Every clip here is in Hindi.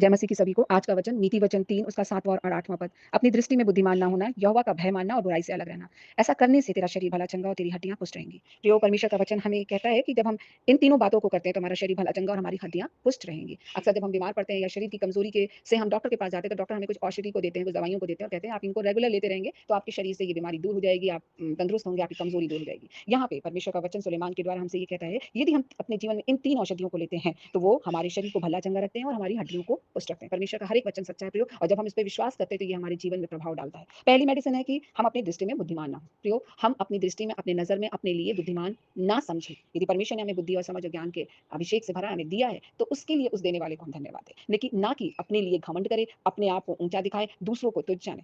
जय मसीह की सभी को। आज का वचन नीति वचन 3 उसका 7वां और 8वां पद। अपनी दृष्टि में बुद्धिमान ना होना, यहोवा का भय मानना और बुराई से अलग रहना। ऐसा करने से तेरा शरीर भला चंगा और तेरी हड्डियां पुष्ट रहेंगी। प्रियो, परमेश्वर का वचन हमें कहता है कि जब हम इन तीनों बातों को करते हैं तो हमारा शरीर भला चंगा और हमारी हड्डियां पुष्ट रहेंगी। अक्सर जब हम बीमार पड़ते हैं या शरीर की कमजोरी के से हम डॉक्टर के पास जाते हैं तो डॉक्टर हमें कुछ औषधि को देते हैं, कुछ दवाइयों को देते हैं और कहते हैं आप इनको रेगुलर लेते रहेंगे तो आपके शरीर से ये बीमारी दूर हो जाएगी, आप तंदुरुस्त होंगे, आपकी कमजोरी दूर हो जाएगी। यहाँ पे परमेश्वर का वचन सुलेमान के द्वारा हमसे ये कहता है, यदि हम अपने जीवन में इन 3 औषधियों को लेते हैं, तो वो हमारे शरीर को भला चंगा रखते हैं और हमारी हड्डियों को पुष्ट रखते हैं। परमेश्वर का हर एक वचन सच्चा है प्रियो, और जब हम इस पे विश्वास करते हैं तो ये हमारे जीवन में प्रभाव डालता है। पहली मेडिसिन है कि हम अपनी दृष्टि में बुद्धिमान ना हो। प्रियो, हम अपनी दृष्टि में, अपनी नज़र में अपने लिए बुद्धिमान ना समझें। यदि परमेश्वर ने हमें बुद्धि और समझ और ज्ञान के अभिषेक से भरा हमें दिया है, तो उसके लिए उस देने वाले को हम धन्यवाद दें। लेकिन ना कि अपने लिए घमंड करें, अपने आप को ऊँचा दिखाएँ, दूसरों को तुच्छ जाने।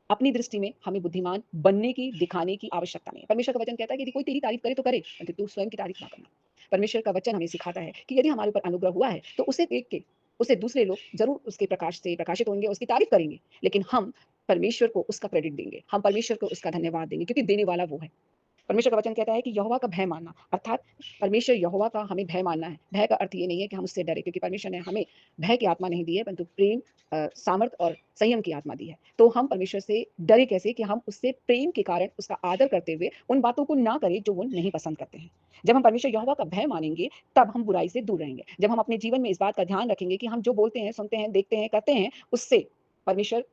अपनी दृष्टि में हमें बुद्धिमान बनने की, दिखाने की आवश्यकता नहीं है। परमेश्वर का वचन कहता है कि यदि कोई तेरी तारीफ करे तो करे, परंतु तू स्वयं की तारीफ ना करना। परमेश्वर का वचन हमें सिखाता है कि यदि हमारे ऊपर अनुग्रह हुआ है, तो उसे देख के उसे दूसरे लोग ज़रूर उसके प्रकाश से प्रकाशित होंगे, उसकी तारीफ करेंगे। लेकिन हम परमेश्वर को उसका क्रेडिट देंगे, हम परमेश्वर को उसका धन्यवाद देंगे, क्योंकि देने वाला वो है। परमेश्वर का वचन कहता है कि यहोवा का भय मानना, अर्थात परमेश्वर यहोवा का हमें भय मानना है। भय का अर्थ ये नहीं है कि हम उससे डरें, क्योंकि परमेश्वर ने हमें भय की आत्मा नहीं दी है, परंतु प्रेम, सामर्थ और संयम की आत्मा दी है। तो हम परमेश्वर से डरे कैसे? कि हम उससे प्रेम के कारण उसका आदर करते हुए उन बातों को ना करें जो वो नहीं पसंद करते हैं। जब हम परमेश्वर यहोवा का भय मानेंगे, तब हम बुराई से दूर रहेंगे। जब हम अपने जीवन में इस बात का ध्यान रखेंगे कि हम जो बोलते हैं, सुनते हैं, देखते हैं, करते हैं, उससे परमेश्वर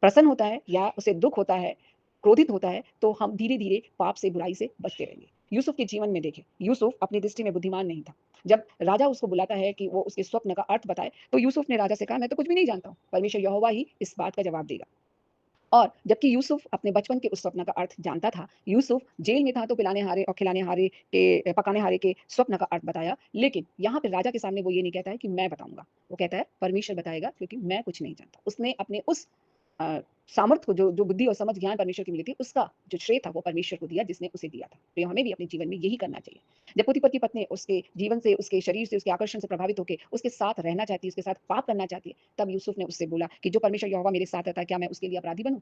प्रसन्न होता है या उसे दुःख होता है, क्रोधित होता है, तो हम धीरे-धीरे पाप से, बुराई से बचते रहेंगे। यूसुफ के जीवन में देखें, यूसुफ अपनी दृष्टि में बुद्धिमान नहीं था। जब राजा उसको बुलाता है कि वो उसके स्वप्न का अर्थ बताए, तो यूसुफ ने राजा से कहा, "मैं तो कुछ भी नहीं जानता हूँ। परमेश्वर यहोवा ही इस बात का जवाब देगा।" और जबकि यूसुफ अपने बचपन के उस स्वप्न का अर्थ जानता था, यूसुफ जेल में था तो पिलाने-हारे और खिलाने-हारे के, पकाने-हारे के स्वप्न का अर्थ बताया। लेकिन यहाँ पे राजा के सामने वो ये नहीं कहता है कि मैं बताऊँगा। वो कहता है परमेश्वर बताएगा, क्योंकि मैं कुछ नहीं जानता। उसने अपने उस अ, सामर्थ्य को, जो जो बुद्धि और समझ ज्ञान परमेश्वर की मिली थी, उसका जो श्रेय था वो परमेश्वर को दिया जिसने उसे दिया था। तो हमें भी अपने जीवन में यही करना चाहिए। जब पति पत्नी उसके जीवन से, उसके शरीर से, उसके आकर्षण से प्रभावित होके उसके साथ रहना चाहती है, उसके साथ पाप करना चाहती है, तब यूसुफ ने उससे बोला कि जो परमेश्वर यहोवा मेरे साथ रहता है, क्या मैं उसके लिए अपराधी बनूँ?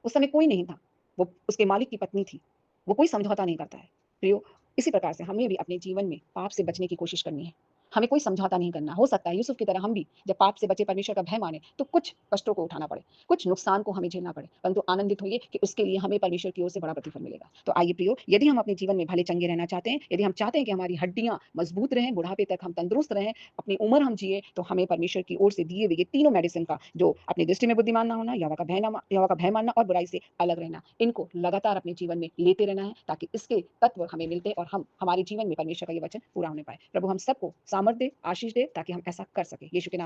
उस समय कोई नहीं था। वो उसके मालिक की पत्नी थी। वो कोई समझौता नहीं करता है। प्रियो, इसी प्रकार से हमें भी अपने जीवन में पाप से बचने की कोशिश करनी है। हमें कोई समझौता नहीं करना। हो सकता है यूसुफ की तरह हम भी जब पाप से बचे, परमेश्वर का भय माने, तो कुछ कष्टों को उठाना पड़े, कुछ नुकसान को हमें झेलना पड़े, परंतु आनंदित होइए कि उसके लिए हमें परमेश्वर की ओर से बड़ा प्रतिफल मिलेगा। तो आइए प्रियो, यदि हम अपने जीवन में भले चंगे रहना चाहते हैं, यदि हम चाहते हैं कि हमारी हड्डियाँ मजबूत रहें, बुढ़ापे तक हम तंदुरुस्त रहें, अपनी उम्र हम जिए, तो हमें परमेश्वर की ओर से दिए हुए ये तीनों मेडिसिन का, जो अपनी दृष्टि में बुद्धिमान ना होना, यहोवा का भय मानना और बुराई से अलग रहना, इनको लगातार अपने जीवन में लेते रहना है, ताकि इसके तत्व हमें मिलते और हम हमारे जीवन में परमेश्वर का ये वचन पूरा होने पाए। प्रभु हम सबको सामर्थ दे, आशीष दे, ताकि हम ऐसा कर सकें। यीशु के नाम